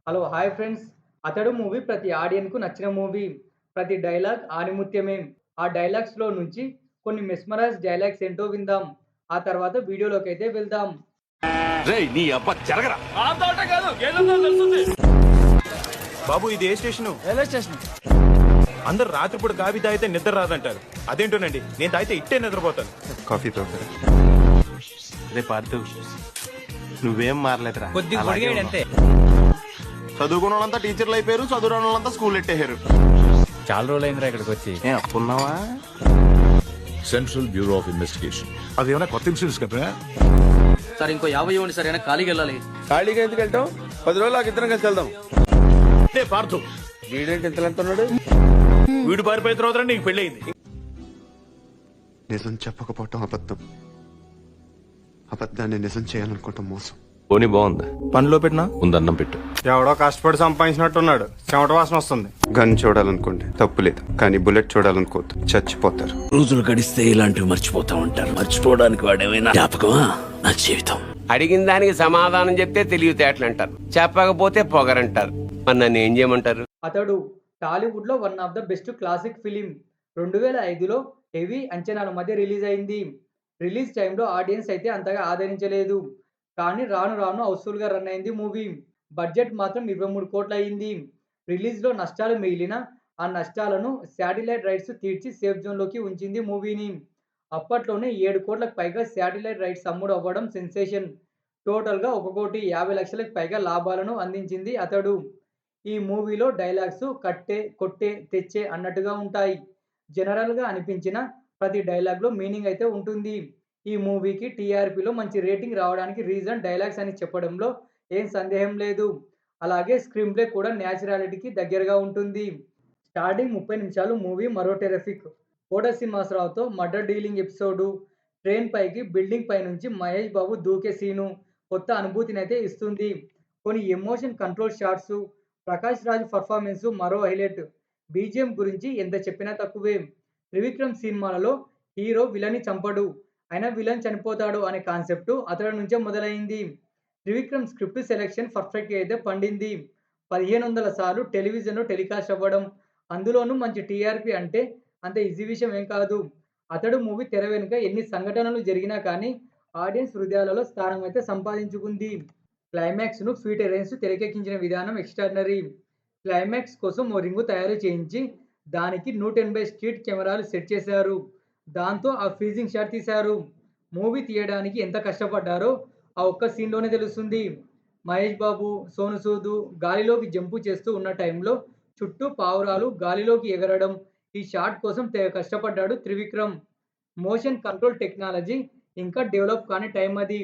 Hello! Hi friends. 'అతడు' movie ప్రతి ఆడియన్‌కు నచ్చిన మూవీ. ప్రతి డైలాగ్ ఆణిముత్యమే. ఆ డైలాగ్స్‌లో నుంచి కొన్ని మెస్మరైజ్ డైలాగ్స్ ఏంటో విందాం. ఆ తర్వాత వీడియోలోకైతే వెళ్దాం. రేయ్ నీ అబ్బ జరగరా. బాబు ఇది ఏ స్టేషను? Railway station. అందరు రాత్రిపూట కాఫీ తాగితే నిద్ర రాదంటారు. అదేంటోనండి, నేను తాగితే ఇట్టే నిద్రపోతాను. కాఫీ బ్రోకర్ రేపు అర్థం నువ్వేం మారలేదురా. కొద్దిగా పొడిగాడు అంతే. చదువుకున్న వాళ్ళంతా టీచర్లు అయిపోయారు, చదువురాని వాళ్ళంతా స్కూల్ ఎట్టేశారు. చాలా రోజులు అయిందిరా ఇక్కడికి వచ్చి. ఏ అప్పున్నావా? Central Bureau of Investigation. అది ఏమైనా కొత్త ఇన్సూరెన్స్ కంపెనీ? సార్ ఇంకో 50 ఇవ్వండి సార్, అయినా ఖాళీకి వెళ్ళాలి. ఖాళీగా ఎందుకు వెళ్తాం? 10 రోజులు ఇద్దరం కలిసి వెళ్దాం. పార్థు వీడేంటి ఇంత ఎంత ఉన్నాడు? వీడు పారిపోయిన తర్వాత నీకు పెళ్ళయింది. నిజం చెప్పకపోవటం అబద్ధం, అబద్ధాన్ని నిజం చేయాలనుకోవటం మోసం. పోనీ బాగుందా? పనిలో పెట్టినా ముందన్నం పెట్టు. ఎవడో కష్టపడి సంపాదించినట్టున్నాడు. చెమట వాసన వస్తుంది. గన్ చూడాలనుకోండి తప్పు లేదు, కానీ బుల్లెట్ చూడాలనుకోవద్దు, చచ్చిపోతారు. రోజులు గడిస్తే ఇలాంటివి మర్చిపోతా ఉంటారు. మర్చిపోవడానికి వాడేమైనా జ్ఞాపకమా? నా జీవితం. అడిగిన దానికి సమాధానం చెప్తే తెలివితేటలు అంటారు, చెప్పకపోతే పొగరంటారు. మరి నన్ను ఏం చేయమంటారు? 'అతడు' టాలీవుడ్‌లో one of the best classic film. 2005లో హెవీ అంచనాల మధ్య రిలీజ్ అయింది. రిలీజ్ టైంలో ఆడియన్స్ అయితే అంతగా ఆదరించలేదు. కానీ రాను రాను హౌస్‌ఫుల్‌గా రన్ అయింది మూవీ. బడ్జెట్ మాత్రం 23 కోట్లు అయింది. రిలీజ్‌లో నష్టాలు మిగిలిన ఆ నష్టాలను శాటిలైట్ రైట్స్ తీర్చి సేఫ్ జోన్‌లోకి ఉంచింది మూవీని. అప్పట్లోనే 7 కోట్లకు పైగా శాటిలైట్ రైట్స్ అమ్ముడు అవ్వడం సెన్సేషన్. టోటల్‌గా 1,50,00,000కి పైగా లాభాలను అందించింది 'అతడు'. ఈ మూవీలో డైలాగ్స్ కట్టే, కొట్టే, తెచ్చే అన్నట్టుగా ఉంటాయి. జనరల్‌గా అనిపించిన ప్రతి డైలాగ్‌లో మీనింగ్ అయితే ఉంటుంది. ఈ మూవీకి టీఆర్పీలో మంచి రేటింగ్ రావడానికి రీజన్ డైలాగ్స్ అని చెప్పడంలో ఏం సందేహం లేదు. అలాగే స్క్రీన్ ప్లే కూడా న్యాచురాలిటీకి దగ్గరగా ఉంటుంది. స్టార్టింగ్ 30 నిమిషాలు మూవీ మరో టెర్రఫిక్. కోట శ్రీనివాసరావుతో మర్డర్ డీలింగ్ ఎపిసోడు, ట్రైన్ పైకి బిల్డింగ్ పై నుంచి మహేష్ బాబు దూకే సీను కొత్త అనుభూతినైతే ఇస్తుంది. కొన్ని emotion control shots, Prakash Raj performance మరో హైలైట్. బీజీఎం గురించి ఎంత చెప్పినా తక్కువే. త్రివిక్రమ్ సినిమాలలో హీరో విలన్ని చంపడు, అయినా విలన్ చనిపోతాడు అనే కాన్సెప్ట్ అతడి నుంచే మొదలైంది. త్రివిక్రమ్ స్క్రిప్ట్ సెలెక్షన్ పర్ఫెక్ట్‌గా అయితే పండింది. 1500 సార్లు టెలివిజన్‌లో టెలికాస్ట్ అవ్వడం, అందులోనూ మంచి టీఆర్పీ అంటే అంత ఈజీ విషయం ఏం కాదు. 'అతడు' మూవీ తెర వెనుక ఎన్ని సంఘటనలు జరిగినా కానీ ఆడియన్స్ హృదయాలలో స్థానం అయితే సంపాదించుకుంది. క్లైమాక్స్‌ను ఫీట్ ఎరైన్స్ తెరకెక్కించిన విధానం ఎక్స్ట్రార్డినరీ. క్లైమాక్స్ కోసం ఓ రింగు తయారు చేయించి దానికి 180 స్ట్రీట్ కెమెరాలు సెట్ చేశారు. దాంతో ఆ ఫ్రీజింగ్ షాట్ తీశారు. మూవీ తీయడానికి ఎంత కష్టపడ్డారో ఆ ఒక్క సీన్‌లోనే తెలుస్తుంది. మహేష్ బాబు, సోనూ సూద్ గాలిలోకి జంపు చేస్తూ ఉన్న టైంలో చుట్టూ పావురాలు గాలిలోకి ఎగరడం, ఈ షాట్ కోసం తెగ కష్టపడ్డాడు త్రివిక్రమ్. మోషన్ కంట్రోల్ టెక్నాలజీ ఇంకా డెవలప్ కాని టైం అది.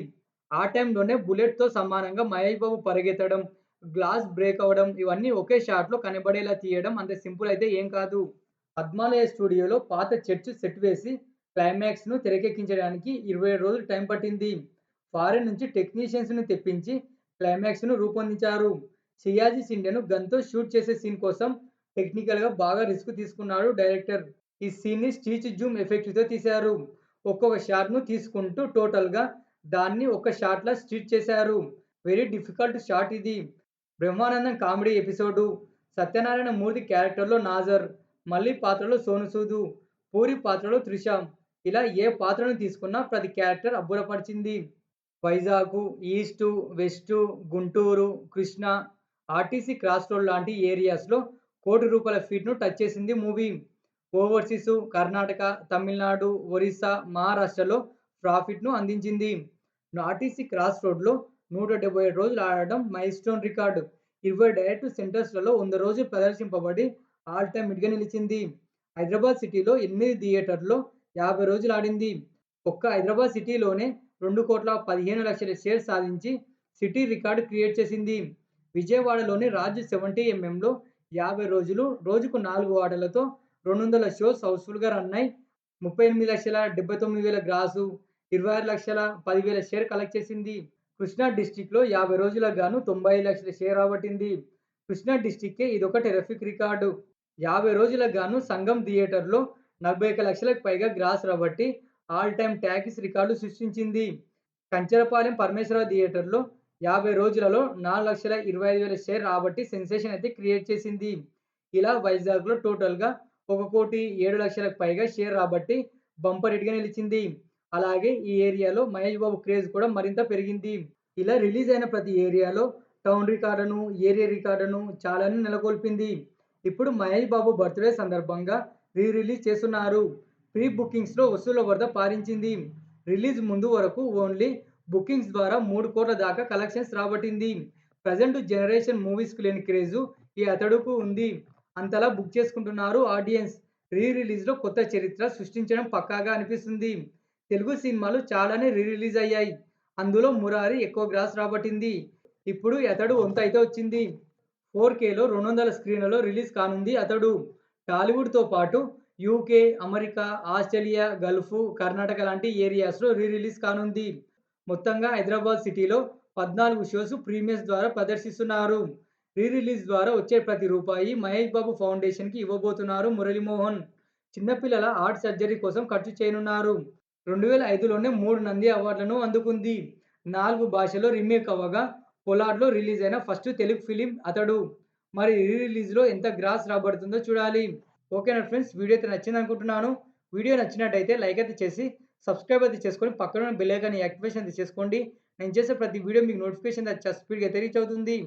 ఆ టైంలోనే బుల్లెట్‌తో సమానంగా మహేష్ బాబు పరిగెత్తడం, గ్లాస్ బ్రేక్ అవ్వడం ఇవన్నీ ఒకే షాట్‌లో కనబడేలా తీయడం అంత సింపుల్ అయితే ఏం కాదు. పద్మాలయ స్టూడియోలో పాత చర్చ్ సెట్ వేసి క్లైమాక్స్‌ను తెరకెక్కించడానికి 27 రోజులు టైం పట్టింది. ఫారిన్ నుంచి టెక్నీషియన్స్‌ని తెప్పించి క్లైమాక్స్‌ను రూపొందించారు. సియాజీ షిండేను గన్‌తో షూట్ చేసే సీన్ కోసం టెక్నికల్‌గా బాగా రిస్క్ తీసుకున్నాడు డైరెక్టర్. ఈ సీన్‌ని స్టిచ్ జూమ్ ఎఫెక్ట్‌తో తీశారు. ఒక్కొక్క షాట్‌ను తీసుకుంటూ టోటల్‌గా దాన్ని ఒక షాట్‌లా స్టిచ్ చేశారు. వెరీ డిఫికల్ట్ షాట్ ఇది. బ్రహ్మానందం కామెడీ ఎపిసోడు, సత్యనారాయణ మూర్తి క్యారెక్టర్‌లో నాజర్, మల్లి పాత్రలో సోనూ సూద్, పూరి పాత్రలో త్రిష. ఇలా ఏ పాత్రను తీసుకున్నా ప్రతి క్యారెక్టర్ అబ్బురపరిచింది. Vizag, east, west, Guntur, Krishna, RTC cross road లాంటి ఏరియాస్‌లో ₹1,00,00,000 ఫీట్‌ను టచ్ చేసింది మూవీ. ఓవర్సీసు కర్ణాటక, తమిళనాడు, ఒరిస్సా, మహారాష్ట్రలో ప్రాఫిట్‌ను అందించింది. ఆర్టీసీ క్రాస్ రోడ్‌లో 177 రోజులు ఆడడం మైల్‌స్టోన్ రికార్డ్. 20 డైరెక్ట్ సెంటర్స్‌లలో 100 రోజులు ప్రదర్శింపబడి ఆల్ టైమ్ హిట్‌గా నిలిచింది. హైదరాబాద్ సిటీలో 8 థియేటర్‌లో 50 రోజులు ఆడింది. ఒక్క హైదరాబాద్ సిటీలోనే 2,15,00,000 షేర్ సాధించి సిటీ రికార్డ్ క్రియేట్ చేసింది. విజయవాడలోని రాజ్ 70 ఎంఎంలో 50 రోజులు రోజుకు 4 వాడలతో 200 షోస్ హౌస్‌ఫుల్‌గా రన్ అయి 38,79,000 గ్రాసు, 26,10,000 షేర్ కలెక్ట్ చేసింది. కృష్ణా డిస్ట్రిక్ట్‌లో 50 రోజులకు గాను 95,00,000 షేర్ రాబట్టింది. కృష్ణా డిస్ట్రిక్ట్‌కే ఇదొక టెర్రఫిక్ రికార్డు. 50 రోజులకు గాను సంగం థియేటర్‌లో 41,00,000కి పైగా గ్రాస్ రాబట్టి ఆల్ టైమ్ టాకీస్ రికార్డు సృష్టించింది. కంచరపాలెం పరమేశ్వరరావు థియేటర్‌లో 50 రోజులలో 4,25,000 షేర్ రాబట్టి సెన్సేషన్ అయితే క్రియేట్ చేసింది. ఇలా వైజాగ్‌లో టోటల్‌గా 1,07,00,000కి పైగా షేర్ రాబట్టి బంపర్ హిట్‌గా నిలిచింది. అలాగే ఈ ఏరియాలో మహేష్ బాబు క్రేజ్ కూడా మరింత పెరిగింది. ఇలా రిలీజ్ అయిన ప్రతి ఏరియాలో టౌన్ రికార్డును, ఏరియా రికార్డును చాలానే నెలకొల్పింది. ఇప్పుడు మహేష్ బాబు బర్త్‌డే సందర్భంగా రిలీజ్ చేస్తున్నారు. ప్రీ బుకింగ్స్‌లో వసూళ్ల వరద పారించింది. రిలీజ్ ముందు వరకు ఓన్లీ బుకింగ్స్ ద్వారా 3 కోట్ల దాకా కలెక్షన్స్ రాబట్టింది. ప్రెజెంట్ జనరేషన్ మూవీస్‌కి లేని క్రేజు ఈ అతడుకు ఉంది. అంతలా బుక్ చేసుకుంటున్నారు ఆడియన్స్. రిలీజ్‌లో కొత్త చరిత్ర సృష్టించడం పక్కాగా అనిపిస్తుంది. తెలుగు సినిమాలు చాలానే రిలీజ్ అయ్యాయి. అందులో 'మురారి' ఎక్కువ గ్రాస్ రాబట్టింది. ఇప్పుడు అతడు వంతు అయితే వచ్చింది. 4Kలో 200 స్క్రీన్లలో రిలీజ్ కానుంది అతడు. టాలీవుడ్‌తో పాటు UK, America, Australia, Gulf, Karnataka లాంటి ఏరియాస్‌లో రిలీజ్ కానుంది. మొత్తంగా హైదరాబాద్ సిటీలో 14 షోస్ ప్రీమియర్స్ ద్వారా ప్రదర్శిస్తున్నారు. రిలీజ్ ద్వారా వచ్చే ప్రతి రూపాయి మహేష్ బాబు ఫౌండేషన్‌కి ఇవ్వబోతున్నారు మురళీమోహన్. చిన్నపిల్లల హార్ట్ సర్జరీ కోసం ఖర్చు చేయనున్నారు. 2005లోనే 3 నంది అవార్డులను అందుకుంది. 4 భాషల్లో రీమేక్ అవ్వగా పొలార్డ్‌లో రిలీజ్ అయిన ఫస్ట్ తెలుగు ఫిలిం అతడు. మరి రిలీజ్‌లో ఎంత గ్రాస్ రాబడుతుందో చూడాలి. ఓకేనా ఫ్రెండ్స్, వీడియో అయితే నచ్చిందనుకుంటున్నాను. వీడియో నచ్చినట్టయితే లైక్ అయితే చేసి, సబ్స్క్రైబ్ అయితే చేసుకొని పక్కన ఉన్న బెల్ ఐకాన్ యాక్టివేషన్ అయితే చేసుకోండి. నేను చేసే ప్రతి వీడియో మీకు నోటిఫికేషన్ స్పీడ్‌గా అయితే రీచ్ అవుతుంది.